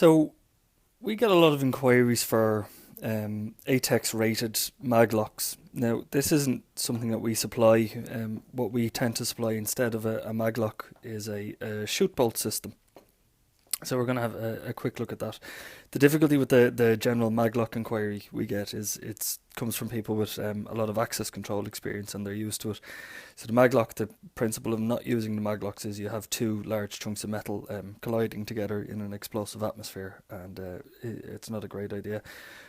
So we get a lot of inquiries for ATEX rated mag locks. Now, this isn't something that we supply. What we tend to supply instead of a mag lock is a chute bolt system. So we're going to have a quick look at that. The difficulty with the general maglock inquiry we get is it comes from people with a lot of access control experience and they're used to it. So the maglock, the principle of not using the maglocks is you have two large chunks of metal colliding together in an explosive atmosphere, and it's not a great idea.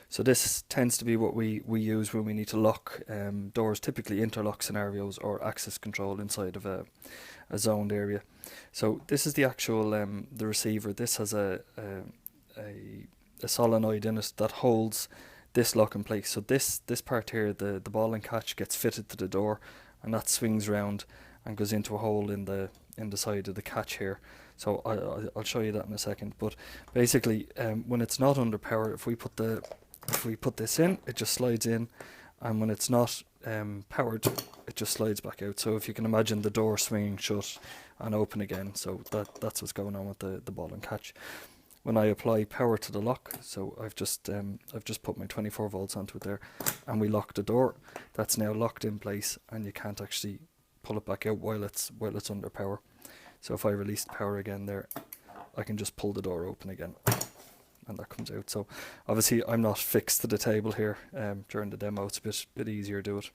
So this tends to be what we use when we need to lock doors, typically interlock scenarios or access control inside of a zoned area. So this is the actual the receiver. This has a solenoid in it that holds this lock in place. So this part here, the ball and catch, gets fitted to the door, and that swings round and goes into a hole in the side of the catch here. So I'll show you that in a second. But basically, when it's not under power, if we put this in, it just slides in, and when it's not powered, it just slides back out. So if you can imagine the door swinging shut and open again, so that's what's going on with the ball and catch. When I apply power to the lock, so I've just put my 24 volts onto it there, and we lock the door. That's now locked in place, and you can't actually pull it back out while it's under power. So if I release the power again there, I can just pull the door open again, and that comes out. So obviously I'm not fixed to the table here during the demo. It's a bit easier to do it.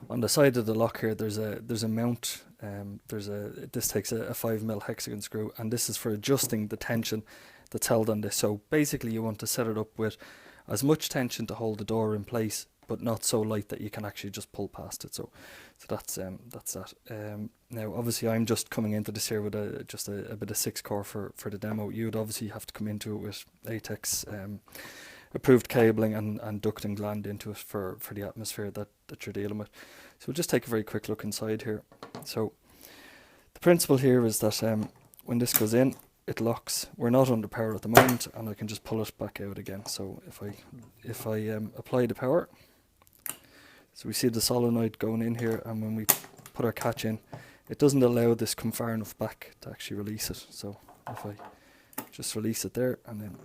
On the side of the lock here, there's a mount. This takes a 5mm hexagon screw, and this is for adjusting the tension that's held on this. So basically, you want to set it up with as much tension to hold the door in place, but not so light that you can actually just pull past it. So that's that. Now, obviously, I'm just coming into this here with just a bit of 6-core for the demo. You'd obviously have to come into it with ATEX approved cabling and ducting gland into it for the atmosphere that you're dealing with. So we'll just take a very quick look inside here. So the principle here is that when this goes in, it locks. We're not under power at the moment, and I can just pull it back out again. So if I apply the power, so we see the solenoid going in here, and when we put our catch in, it doesn't allow this come far enough back to actually release it. So if I just release it there, and then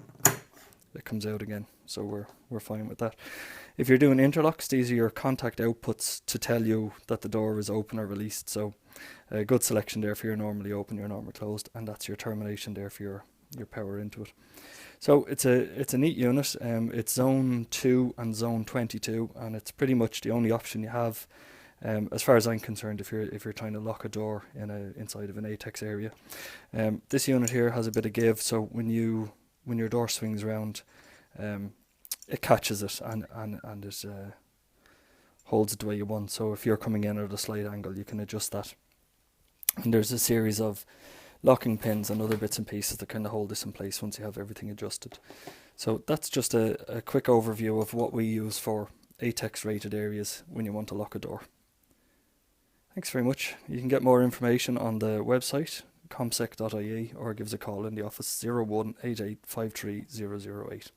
it comes out again, so we're fine with that. If you're doing interlocks, these are your contact outputs to tell you that the door is open or released. So a good selection there for your normally open, your normally closed, and that's your termination there for your power into it. So it's a neat unit. It's zone 2 and zone 22, and it's pretty much the only option you have, as far as I'm concerned, if you're trying to lock a door inside of an ATEX area. This unit here has a bit of give, so when your door swings around, it catches it and it holds it the way you want. So if you're coming in at a slight angle, you can adjust that. And there's a series of locking pins and other bits and pieces that kind of hold this in place once you have everything adjusted. So that's just a quick overview of what we use for ATEX rated areas when you want to lock a door. Thanks very much. You can get more information on the website comsec.ie, or give us a call in the office 018853 008.